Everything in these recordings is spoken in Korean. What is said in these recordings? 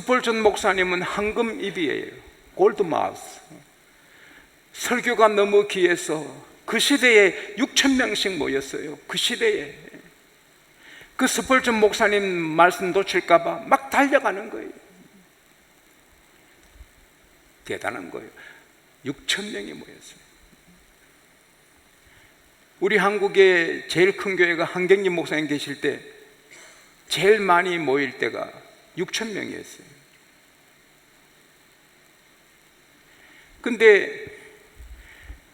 스펄전 목사님은 황금입이에요. 골드마우스. 설교가 너무 귀해서 그 시대에 6,000명씩 모였어요. 그 시대에. 그 스펄전 목사님 말씀 놓칠까 봐 막 달려가는 거예요. 대단한 거예요. 6,000명이 모였어요. 우리 한국에 제일 큰 교회가 한경림 목사님 계실 때 제일 많이 모일 때가 6,000명이었어요. 근데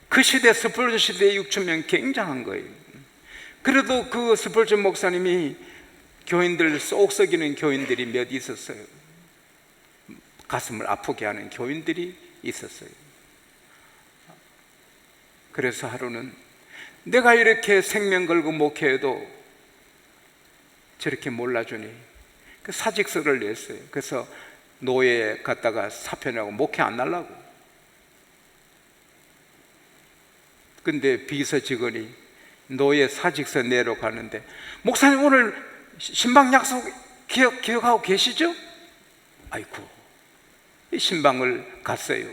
그 시대, 스펄전 시대의 6,000명 굉장한 거예요. 그래도 그 스펄전 목사님이 교인들 쏙 썩이는 교인들이 몇 있었어요. 가슴을 아프게 하는 교인들이 있었어요. 그래서 하루는 내가 이렇게 생명 걸고 목회해도 저렇게 몰라주니 그 사직서를 냈어요. 그래서 노예에 갔다가 사표 내고 목회 안 하려고. 근데 비서 직원이 노예 사직서 내러 가는데, 목사님 오늘 신방 약속 기억하고 계시죠? 아이고, 신방을 갔어요.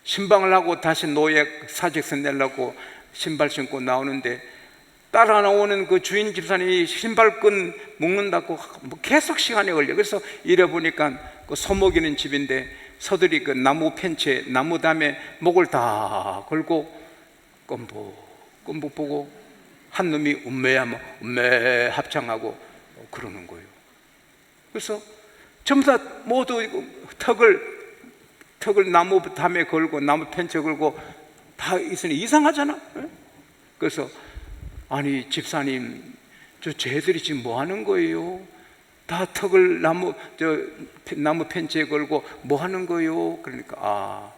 신방을 하고 다시 노예 사직서 내려고 신발 신고 나오는데 따라 나오는 그 주인 집사님이 신발끈 묶는다고 계속 시간이 걸려. 그래서 잃어보니까 그 소목이는 집인데 서들이 그 나무 펜치에 나무 담에 목을 다 걸고 껌뻑 보고 한 놈이 음매하면 음매 합창하고 그러는 거예요. 그래서 전부 다 모두 턱을 나무 담에 걸고 나무 펜치에 걸고 다 있으니 이상하잖아. 그래서 아니 집사님, 저 쟤들이 지금 뭐 하는 거예요? 다 턱을 나무 펜치에 걸고 뭐 하는 거예요? 그러니까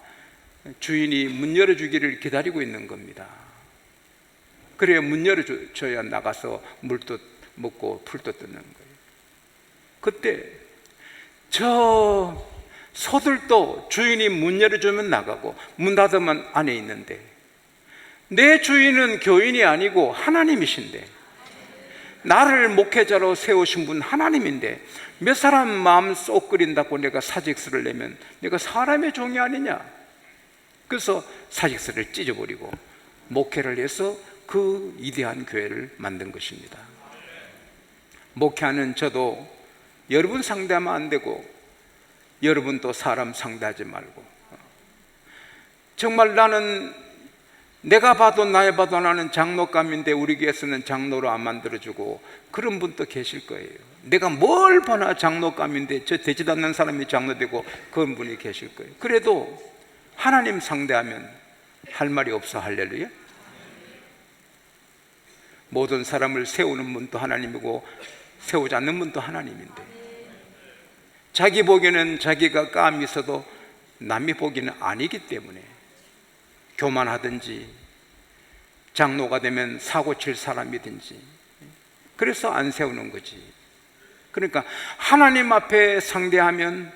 주인이 문 열어주기를 기다리고 있는 겁니다. 그래야 문 열어줘야 나가서 물도 먹고 풀도 뜯는 거예요. 그때 저 소들도 주인이 문 열어주면 나가고 문 닫으면 안에 있는데, 내 주인은 교인이 아니고 하나님이신데, 나를 목회자로 세우신 분 하나님인데 몇 사람 마음 쏙 끓인다고 내가 사직서를 내면 내가 사람의 종이 아니냐. 그래서 사직서를 찢어버리고 목회를 해서 그 위대한 교회를 만든 것입니다. 목회하는 저도 여러분 상대하면 안 되고 여러분도 사람 상대하지 말고, 정말 나는 내가 봐도 나는 장로감인데 우리 교회에서는 장로로 안 만들어주고 그런 분도 계실 거예요. 내가 뭘 보나 장로감인데 저 되지도 않는 사람이 장로되고 그런 분이 계실 거예요. 그래도 하나님 상대하면 할 말이 없어. 할렐루야. 모든 사람을 세우는 분도 하나님이고 세우지 않는 분도 하나님인데, 자기 보기에는 자기가 감이 있어도 남이 보기에는 아니기 때문에 교만하든지 장로가 되면 사고 칠 사람이든지 그래서 안 세우는 거지. 그러니까 하나님 앞에 상대하면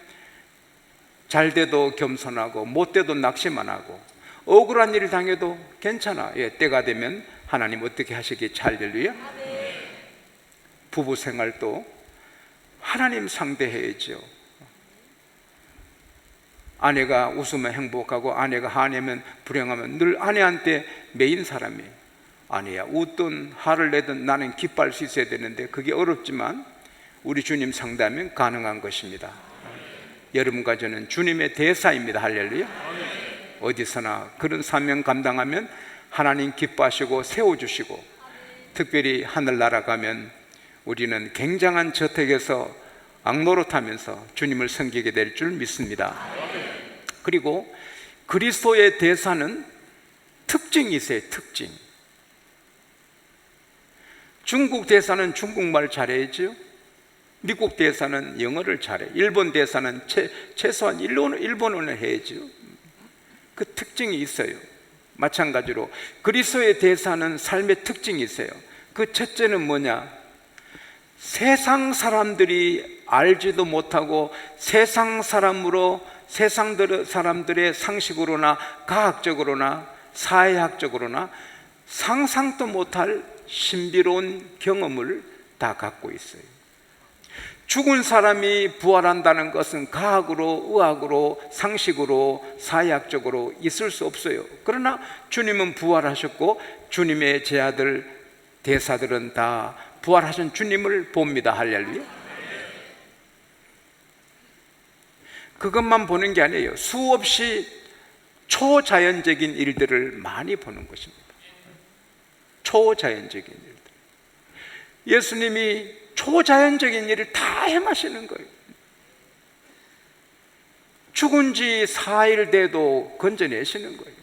잘 돼도 겸손하고 못 돼도 낙심 안 하고 억울한 일을 당해도 괜찮아. 때가 되면 하나님 어떻게 하시기. 할렐루야. 부부 생활도 하나님 상대해야죠. 아내가 웃으면 행복하고 아내가 화내면 불행하면 늘 아내한테 매인 사람이에요. 아내야, 웃든 화를 내든 나는 기뻐할 수 있어야 되는데 그게 어렵지만 우리 주님 상대하면 가능한 것입니다. 여러분과 저는 주님의 대사입니다. 할렐루야. 어디서나 그런 사명 감당하면 하나님 기뻐하시고 세워주시고, 특별히 하늘나라 가면 우리는 굉장한 저택에서 악노릇하면서 주님을 섬기게 될 줄 믿습니다. 그리고 그리스도의 대사는 특징이 있어요. 특징. 중국 대사는 중국말 잘해야죠. 미국 대사는 영어를 잘해. 일본 대사는 최소한 일본어는 해야죠. 그 특징이 있어요. 마찬가지로 그리스도의 대사는 삶의 특징이 있어요. 그 첫째는 뭐냐? 세상 사람들이 알지도 못하고 세상 사람들의 상식으로나 과학적으로나 사회학적으로나 상상도 못할 신비로운 경험을 다 갖고 있어요. 죽은 사람이 부활한다는 것은 과학으로, 의학으로, 상식으로, 사회학적으로 있을 수 없어요. 그러나 주님은 부활하셨고 주님의 제자들, 대사들은 다 부활하신 주님을 봅니다. 할렐루야. 그것만 보는 게 아니에요. 수없이 초자연적인 일들을 많이 보는 것입니다. 초자연적인 일들. 예수님이 초자연적인 일을 다 행하시는 거예요. 죽은 지 4일 돼도 건져내시는 거예요.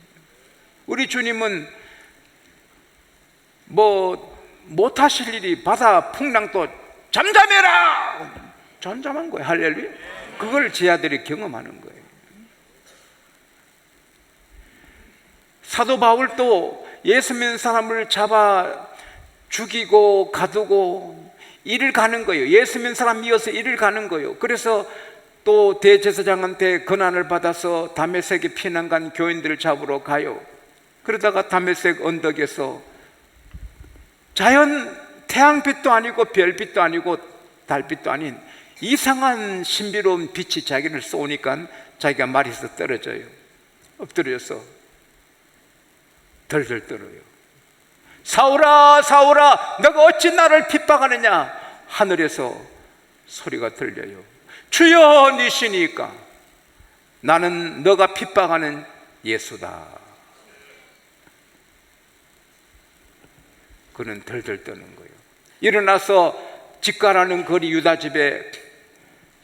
우리 주님은 못하실 일이 바다 풍랑도 잠잠해라! 잠잠한 거예요. 할렐루야. 그걸 제 아들이 경험하는 거예요. 사도 바울도 예수 믿는 사람을 잡아 죽이고 가두고 일을 가는 거예요. 예수 믿는 사람 이어서 일을 가는 거예요. 그래서 또 대제사장한테 권한을 받아서 다메섹에 피난 간 교인들을 잡으러 가요. 그러다가 다메섹 언덕에서 자연 태양빛도 아니고 별빛도 아니고 달빛도 아닌 이상한 신비로운 빛이 자기를 쏘니까 자기가 말에서 떨어져요. 엎드려서 덜덜 떨어요. 사울아, 사울아, 너가 어찌 나를 핍박하느냐? 하늘에서 소리가 들려요. 주여, 니시니까 나는 너가 핍박하는 예수다. 그는 덜덜 떠는 거예요. 일어나서 집가라는 거리 유다 집에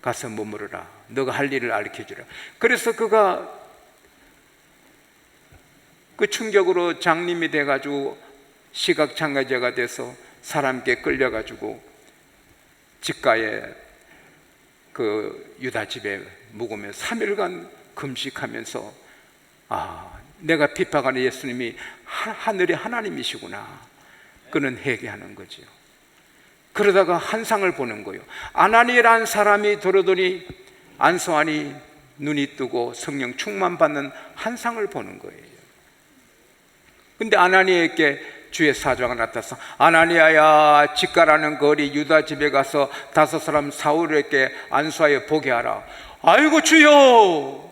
가서 머무르라. 너가 할 일을 알려주라. 그래서 그가 그 충격으로 장님이 돼가지고 시각장애자가 돼서 사람께 끌려가지고 집가에 그 유다 집에 묵으며 3일간 금식하면서 내가 핍박하는 예수님이 하늘의 하나님이시구나. 그는 회개하는 거지요. 그러다가 한상을 보는 거예요. 아나니라는 사람이 들어오더니 안수하니 눈이 뜨고 성령 충만받는 한상을 보는 거예요. 근데 아나니에게 주의 사자가 나타나서 아나니아야, 집가라는 거리 유다 집에 가서 5 사람 사울에게 안수하여 보게 하라. 아이고 주여,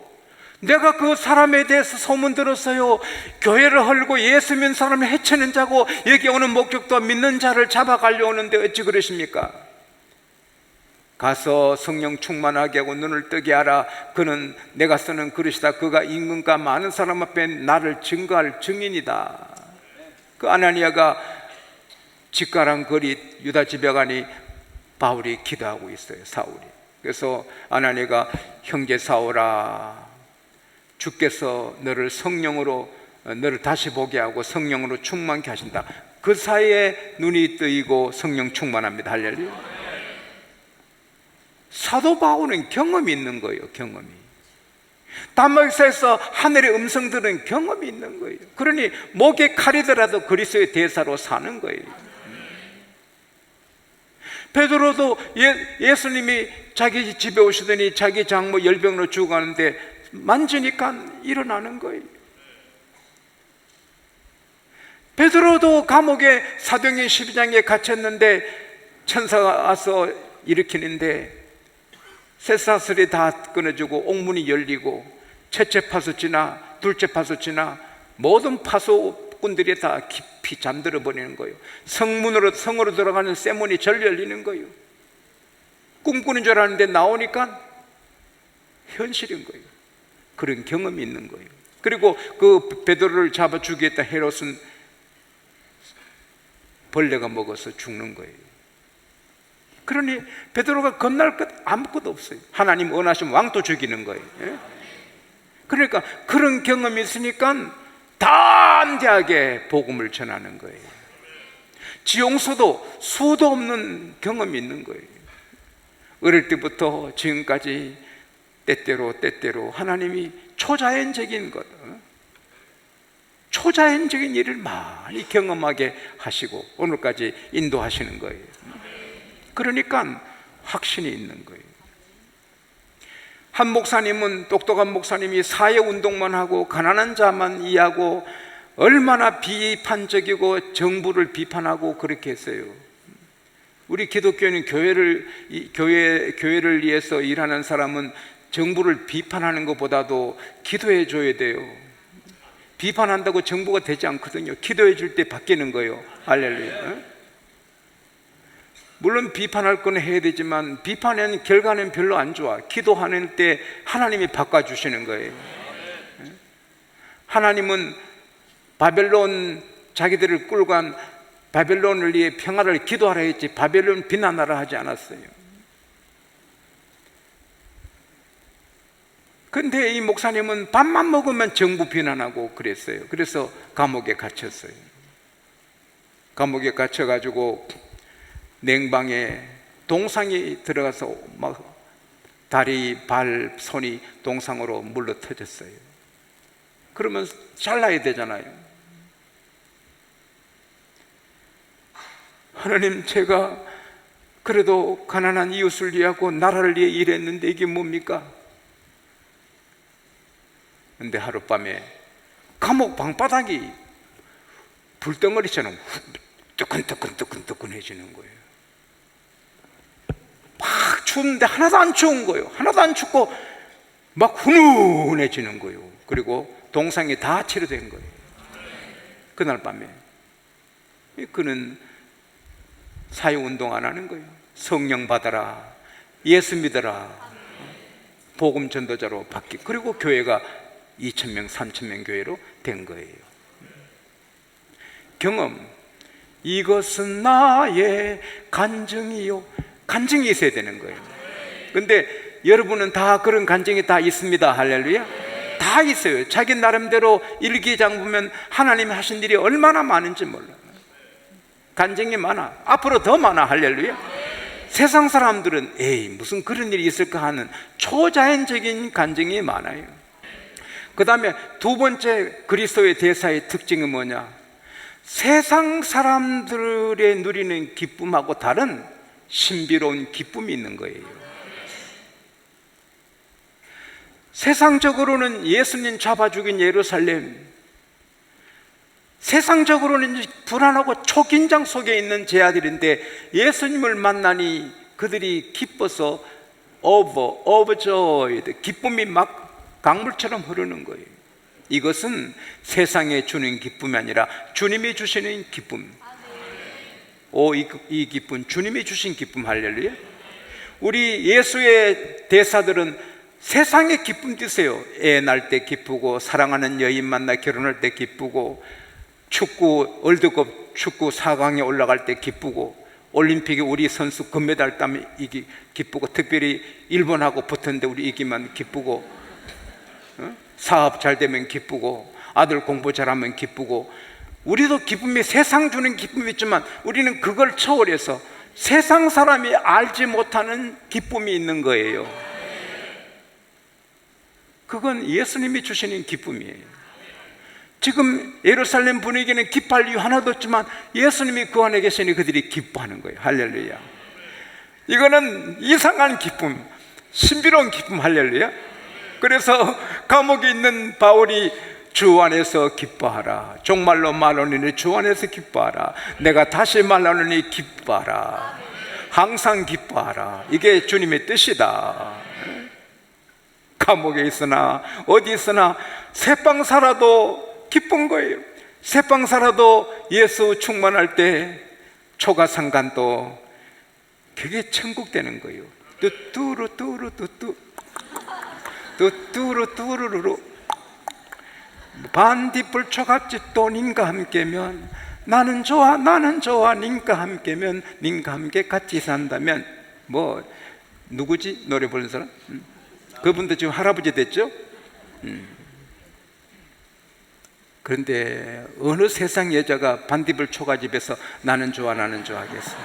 내가 그 사람에 대해서 소문 들었어요. 교회를 헐고 예수 믿는 사람을 해치는 자고 여기 오는 목적도 믿는 자를 잡아가려 오는데 어찌 그러십니까? 가서 성령 충만하게 하고 눈을 뜨게 하라. 그는 내가 쓰는 그릇이다. 그가 임금과 많은 사람 앞에 나를 증거할 증인이다. 그 아나니아가 집가란 거리 유다 집에 가니 바울이 기도하고 있어요. 사울이. 그래서 아나니아가 형제 사울아, 주께서 너를 성령으로 너를 다시 보게 하고 성령으로 충만케 하신다. 그 사이에 눈이 뜨이고 성령 충만합니다. 할렐루야. 사도 바울은 경험이 있는 거예요. 경험이. 다메섹에서 하늘의 음성 들은 경험이 있는 거예요. 그러니 목에 칼이더라도 그리스도의 대사로 사는 거예요. 베드로도 예수님이 자기 집에 오시더니 자기 장모 열병으로 죽어가는데 만지니까 일어나는 거예요. 베드로도 감옥에 사도행전 12장에 갇혔는데 천사가 와서 일으키는데 쇠사슬이 다 끊어지고 옥문이 열리고 첫째 파수지나 둘째 파수지나 모든 파수꾼들이 다 깊이 잠들어 버리는 거예요. 성으로 들어가는 쇠문이 절 열리는 거예요. 꿈꾸는 줄 알았는데 나오니까 현실인 거예요. 그런 경험이 있는 거예요. 그리고 그 베드로를 잡아 죽이겠다 헤롯은 벌레가 먹어서 죽는 거예요. 그러니 베드로가 겁날 것 아무것도 없어요. 하나님 원하시면 왕도 죽이는 거예요. 그러니까 그런 경험이 있으니까 담대하게 복음을 전하는 거예요. 지용서도 수도 없는 경험이 있는 거예요. 어릴 때부터 지금까지 때때로 하나님이 초자연적인 것, 초자연적인 일을 많이 경험하게 하시고 오늘까지 인도하시는 거예요. 그러니까 확신이 있는 거예요. 한 목사님은, 똑똑한 목사님이 사회운동만 하고 가난한 자만 이해하고 얼마나 비판적이고 정부를 비판하고 그렇게 했어요. 우리 기독교는 교회를 위해서 일하는 사람은 정부를 비판하는 것보다도 기도해 줘야 돼요. 비판한다고 정부가 되지 않거든요. 기도해 줄 때 바뀌는 거예요. 할렐루야. 물론 비판할 건 해야 되지만 비판의 결과는 별로 안 좋아. 기도하는 때 하나님이 바꿔주시는 거예요. 하나님은 바벨론 자기들을 끌고 간 바벨론을 위해 평화를 기도하라 했지 바벨론 비난하라 하지 않았어요. 근데 이 목사님은 밥만 먹으면 정부 비난하고 그랬어요. 그래서 감옥에 갇혔어요. 감옥에 갇혀가지고 냉방에 동상이 들어가서 막 다리, 발, 손이 동상으로 물러 터졌어요. 그러면 잘라야 되잖아요. 하나님, 제가 그래도 가난한 이웃을 위하고 나라를 위해 일했는데 이게 뭡니까? 근데 하룻밤에 감옥 방바닥이 불덩어리처럼 뜨끈뜨끈해지는 거예요. 막 추운데 하나도 안 추운 거예요. 하나도 안 춥고 막 훈훈해지는 거예요. 그리고 동상이 다 치료된 거예요. 그날 밤에 그는 사회운동 안 하는 거예요. 성령 받아라, 예수 믿어라, 복음 전도자로 바뀌고, 그리고 교회가 2,000명, 3,000명 교회로 된 거예요. 경험, 이것은 나의 간증이요. 간증이 있어야 되는 거예요. 근데 여러분은 다 그런 간증이 다 있습니다. 할렐루야. 다 있어요. 자기 나름대로 일기장 보면 하나님이 하신 일이 얼마나 많은지 몰라요. 간증이 많아. 앞으로 더 많아. 할렐루야. 세상 사람들은 에이 무슨 그런 일이 있을까 하는 초자연적인 간증이 많아요. 그 다음에 두 번째 그리스도의 대사의 특징은 뭐냐? 세상 사람들의 누리는 기쁨하고 다른 신비로운 기쁨이 있는 거예요. 세상적으로는 예수님 잡아 죽인 예루살렘, 세상적으로는 불안하고 초긴장 속에 있는 제 아들인데 예수님을 만나니 그들이 기뻐서 overjoyed, 기쁨이 막 강물처럼 흐르는 거예요. 이것은 세상에 주는 기쁨이 아니라 주님이 주시는 기쁨. 이 기쁨, 주님이 주신 기쁨. 할렐루야. 우리 예수의 대사들은 세상의 기쁨 드세요. 애 낳을 때 기쁘고, 사랑하는 여인 만나 결혼할 때 기쁘고, 축구 월드컵 축구 4강에 올라갈 때 기쁘고, 올림픽에 우리 선수 금메달 따면 이기 기쁘고, 특별히 일본하고 붙었는데 우리 이기면 기쁘고, 사업 잘 되면 기쁘고, 아들 공부 잘하면 기쁘고. 우리도 기쁨이 세상 주는 기쁨이 있지만 우리는 그걸 초월해서 세상 사람이 알지 못하는 기쁨이 있는 거예요. 그건 예수님이 주시는 기쁨이에요. 지금 예루살렘 분위기는 기뻐할 이유 하나도 없지만 예수님이 그 안에 계시니 그들이 기뻐하는 거예요. 할렐루야. 이거는 이상한 기쁨, 신비로운 기쁨. 할렐루야. 그래서 감옥에 있는 바울이 주 안에서 기뻐하라. 정말로 말하노니 주 안에서 기뻐하라. 내가 다시 말하노니 기뻐하라. 항상 기뻐하라. 이게 주님의 뜻이다. 감옥에 있으나 어디 있으나 새빵 살아도 기쁜 거예요. 새빵 살아도 예수 충만할 때 초가상간도 그게 천국 되는 거예요. 뚜뚜루뚜루뚜뚜 뚜뚜루뚜루루루 반딧불 초갑짓 또 님과 함께면 나는 좋아 나는 좋아 님과 함께면 님과 함께 같이 산다면. 뭐 누구지? 노래 부르는 사람? 그분도 지금 할아버지 됐죠? 그런데 어느 세상 여자가 반딧불 초가집에서 나는 좋아 나는 좋아 하겠어?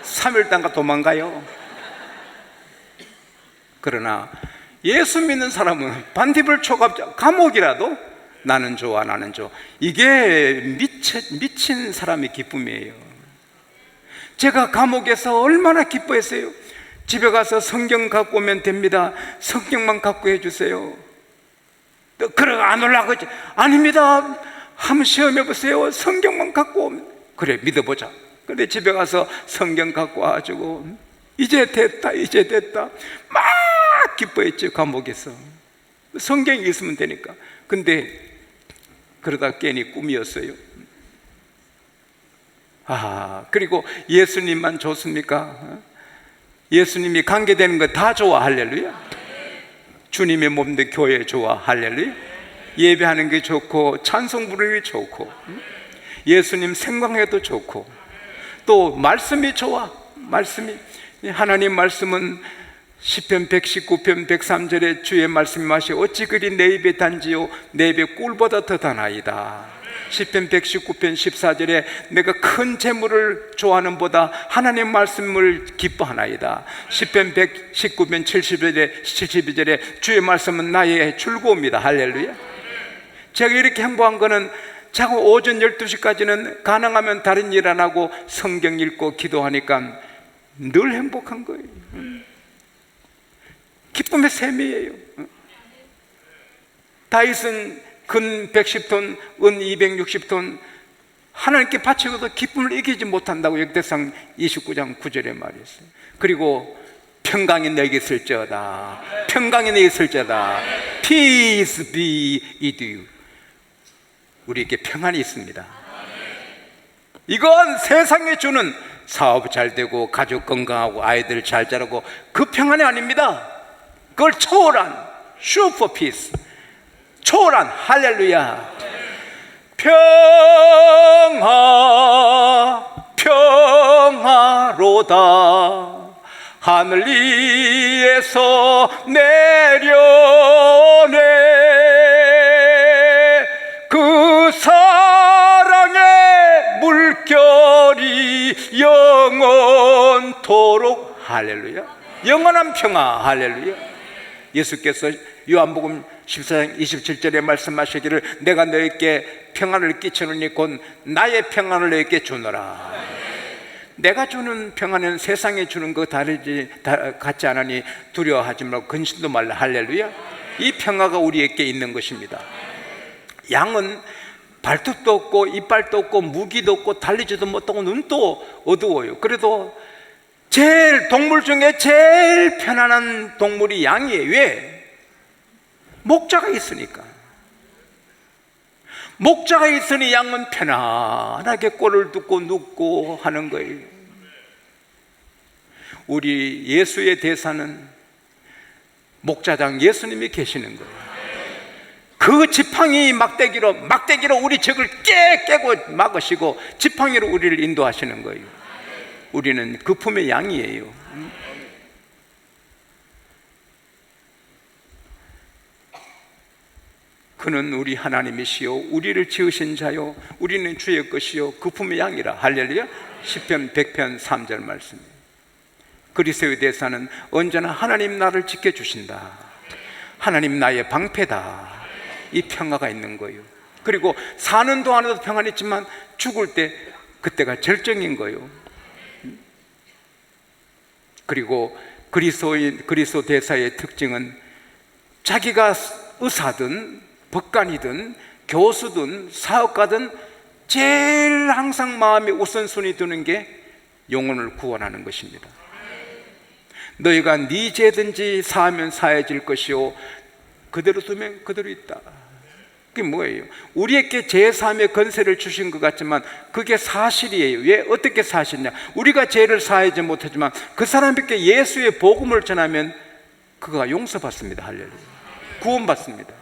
3일단가 도망가요. 그러나 예수 믿는 사람은 반딧불 초갑 감옥이라도 나는 좋아 나는 좋아. 이게 미친 사람의 기쁨이에요. 제가 감옥에서 얼마나 기뻐했어요. 집에 가서 성경 갖고 오면 됩니다. 성경만 갖고 해주세요. 그래 안 올라가고 아닙니다. 한번 시험해 보세요. 성경만 갖고 오면 그래 믿어보자. 근데 집에 가서 성경 갖고 와가지고 이제 됐다, 이제 됐다 막 기뻐했죠. 감옥에서 성경이 있으면 되니까. 근데 그러다 깨니 꿈이었어요. 그리고 예수님만 좋습니까? 예수님이 관계되는 거 다 좋아. 할렐루야. 주님의 몸도 교회 좋아. 할렐루야. 예배하는 게 좋고 찬송 부르는 게 좋고 예수님 생광해도 좋고 또 말씀이 좋아. 말씀이, 하나님 말씀은 시편 119편 103절에 주의 말씀이 마시 어찌 그리 내 입에 단지요 내 입에 꿀보다 더 단아이다. 시편 119편 14절에 내가 큰 재물을 좋아하는 보다 하나님 말씀을 기뻐하나이다. 시편 119편 72절에 주의 말씀은 나의 즐거움이다. 할렐루야. 제가 이렇게 행복한 거는 자꾸 오전 12시까지는 가능하면 다른 일 안 하고 성경 읽고 기도하니까 늘 행복한 거예요. 기쁨의 셈이에요. 다윗은 금 110톤, 은 260톤 하나님께 바치고도 기쁨을 이기지 못한다고 역대상 29장 9절에 말했어요. 그리고 평강이 너에게 있을지어다. 평강이 너에게 있을지어다. Peace be with you. 우리에게 평안이 있습니다. 이건 세상에 주는 사업 잘 되고 가족 건강하고 아이들 잘 자라고 그 평안이 아닙니다. 그걸 초월한 슈퍼 피스, 초월한 할렐루야. 평화로다 하늘 위에서 내려오네. 그 사랑의 물결이 영원토록. 할렐루야. 영원한 평화. 할렐루야. 예수께서 요한복음 14장 27절에 말씀하시기를 내가 너에게 평안을 끼치노니 곧 나의 평안을 너에게 주노라. 내가 주는 평안은 세상에 주는 거 같지 않으니 두려워하지 말고 근심도 말라. 할렐루야. 이 평화가 우리에게 있는 것입니다. 양은 발톱도 없고 이빨도 없고 무기도 없고 달리지도 못하고 눈도 어두워요. 그래도 동물 중에 제일 편안한 동물이 양이에요. 왜? 목자가 있으니까. 목자가 있으니 양은 편안하게 꼴을 듣고 눕고 하는 거예요. 우리 예수의 대사는 목자장 예수님이 계시는 거예요. 그 지팡이 막대기로 우리 적을 깨고 막으시고 지팡이로 우리를 인도하시는 거예요. 우리는 그 품의 양이에요. 그는 우리 하나님이시요 우리를 지으신 자요 우리는 주의 것이요 그 품의 양이라. 할렐루야. 시편 100편 3절 말씀이에요. 그리스도의 대사는 언제나 하나님 나를 지켜주신다. 하나님 나의 방패다. 이 평화가 있는 거예요. 그리고 사는 동안에도 평안이 있지만 죽을 때 그때가 절정인 거예요. 그리고 그리스도 대사의 특징은 자기가 의사든 법관이든 교수든 사업가든 제일 항상 마음에 우선순위 두는 게 영혼을 구원하는 것입니다. 너희가 네 죄든지 사하면 사해질 것이요 그대로 두면 그대로 있다. 그게 뭐예요? 우리에게 제사함의 권세를 주신 것 같지만 그게 사실이에요. 왜? 어떻게 사실이냐? 우리가 죄를 사하지 못하지만 그 사람에게 예수의 복음을 전하면 그가 용서받습니다. 할렐루야. 구원받습니다.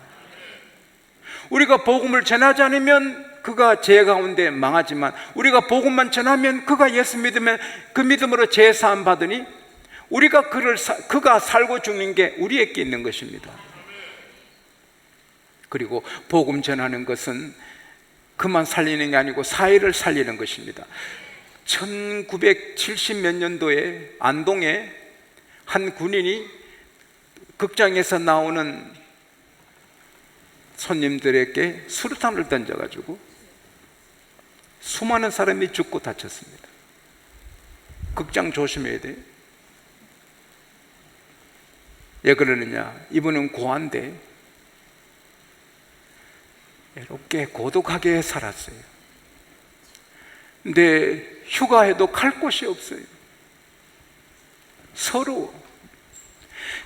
우리가 복음을 전하지 않으면 그가 죄 가운데 망하지만 우리가 복음만 전하면 그가 예수 믿으면 그 믿음으로 죄 사함 받으니 그가 살고 죽는 게 우리에게 있는 것입니다. 그리고 복음 전하는 것은 그만 살리는 게 아니고 사회를 살리는 것입니다. 1970 몇 년도에 안동에 한 군인이 극장에서 나오는 손님들에게 수류탄을 던져가지고 수많은 사람이 죽고 다쳤습니다. 극장 조심해야 돼요. 왜 그러느냐? 이분은 고아인데 외롭게 고독하게 살았어요. 근데 휴가해도 갈 곳이 없어요. 서러워.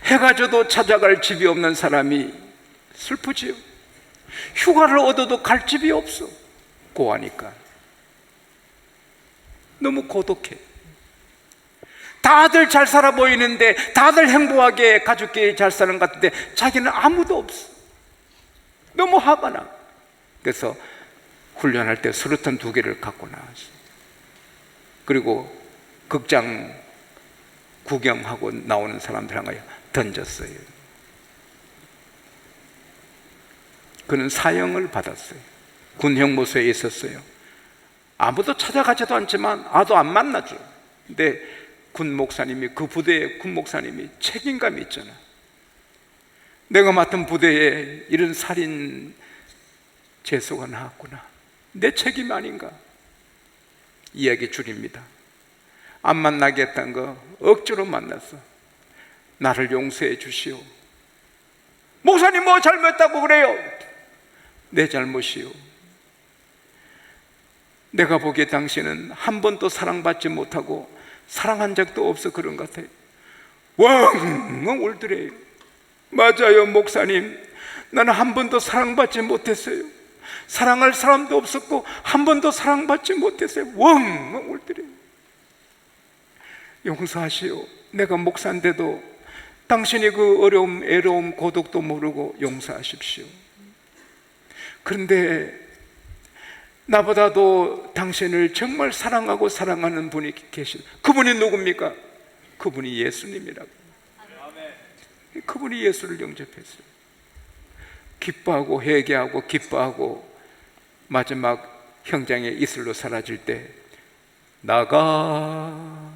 해가 져도 찾아갈 집이 없는 사람이 슬프지요. 휴가를 얻어도 갈 집이 없어. 고하니까 너무 고독해. 다들 잘 살아 보이는데, 다들 행복하게 가족끼리 잘 사는 것 같은데 자기는 아무도 없어. 너무 화가 나. 그래서 훈련할 때 수류탄 2개를 갖고 나왔어. 그리고 극장 구경하고 나오는 사람들한테 던졌어요. 그는 사형을 받았어요. 군 형무소에 있었어요. 아무도 찾아가지도 않지만 아도 안 만나죠. 근데 군 목사님이, 그 부대의 군 목사님이 책임감이 있잖아. 내가 맡은 부대에 이런 살인 재수가 나왔구나, 내 책임 아닌가. 이야기 줄입니다. 안 만나겠다는 거 억지로 만났어. 나를 용서해 주시오. 목사님 뭐 잘못했다고 그래요? 내 잘못이요. 내가 보기에 당신은 한 번도 사랑받지 못하고 사랑한 적도 없어 그런 것 같아요. 왕 울더래요. 맞아요 목사님, 나는 한 번도 사랑받지 못했어요. 사랑할 사람도 없었고 한 번도 사랑받지 못했어요. 왕 울더래요. 용서하시오. 내가 목사인데도 당신이 그 어려움, 애로움, 고독도 모르고 용서하십시오. 그런데 나보다도 당신을 정말 사랑하고 사랑하는 분이 계신, 그분이 누굽니까? 그분이 예수님이라고. 그분이 예수를 영접했어요. 기뻐하고 회개하고 기뻐하고 마지막 형장의 이슬로 사라질 때, 나가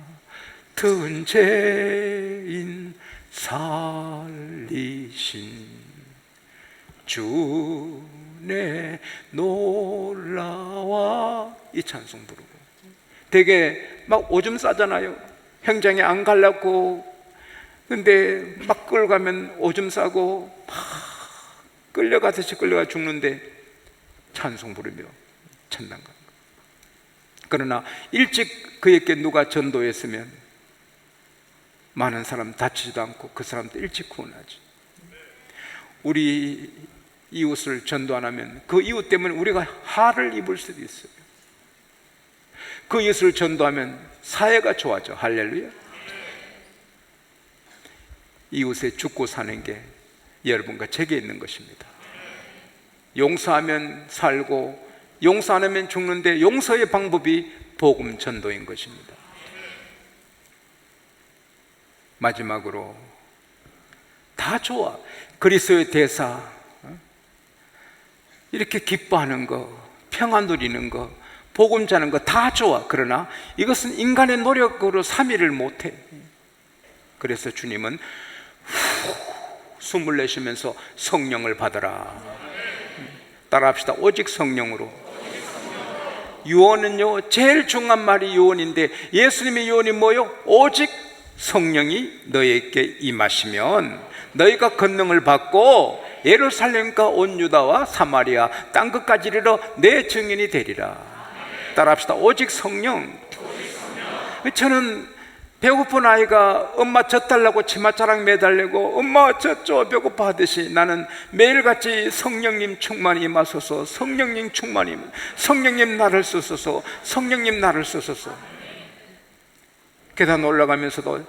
든 죄인 살리신 주내 놀라와, 이 찬송 부르고. 되게 막 오줌 싸잖아요. 형장에 안 가려고. 근데 막 끌어가면 오줌 싸고 막 끌려가듯이 끌려가 죽는데 찬송 부르며 천당 간. 그러나 일찍 그에게 누가 전도했으면 많은 사람 다치지도 않고 그 사람도 일찍 구원하지. 우리 이웃을 전도 안 하면 그 이웃 때문에 우리가 화를 입을 수도 있어요. 그 이웃을 전도하면 사회가 좋아져. 할렐루야. 이웃에 죽고 사는 게 여러분과 제게 있는 것입니다. 용서하면 살고 용서 안 하면 죽는데, 용서의 방법이 복음 전도인 것입니다. 마지막으로 다 좋아. 그리스도의 대사, 이렇게 기뻐하는 거, 평안 누리는 거, 복음 자는 거 다 좋아. 그러나 이것은 인간의 노력으로 삼위를 못해. 그래서 주님은 숨을 내쉬면서 성령을 받아라. 따라합시다. 오직 성령으로. 유언은요, 제일 중요한 말이 유언인데, 예수님의 유언이 뭐요? 오직 성령이 너희에게 임하시면 너희가 권능을 받고 예루살렘과 온 유다와 사마리아 땅 끝까지 이르러 내 증인이 되리라. 따라합시다. 오직 성령. 저는 배고픈 아이가 엄마 젖 달라고 치맛자락 매달리고 엄마 젖줘 배고파 하듯이, 나는 매일같이 성령님 충만히 임하소서, 성령님 충만히 임하소서, 성령님 나를 쓰소서, 성령님 나를 쓰소서. 계단 올라가면서도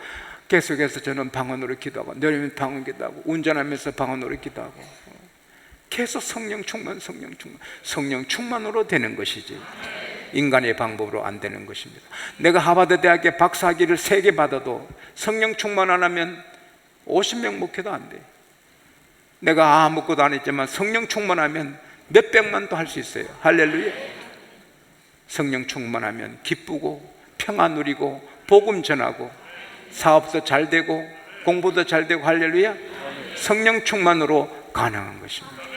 계속해서 저는 방언으로 기도하고, 내리면 방언 기도하고, 운전하면서 방언으로 기도하고, 계속 성령 충만, 성령 충만. 성령 충만으로 되는 것이지 인간의 방법으로 안 되는 것입니다. 내가 하버드 대학에 박사학위를 3개 받아도 성령 충만 안 하면 50명 목회도 안 돼. 내가 아무것도 안 했지만 성령 충만하면 몇백만도 할 수 있어요. 할렐루야. 성령 충만하면 기쁘고 평안 누리고 복음 전하고 사업도 잘 되고 공부도 잘 되고, 할렐루야. 성령 충만으로 가능한 것입니다.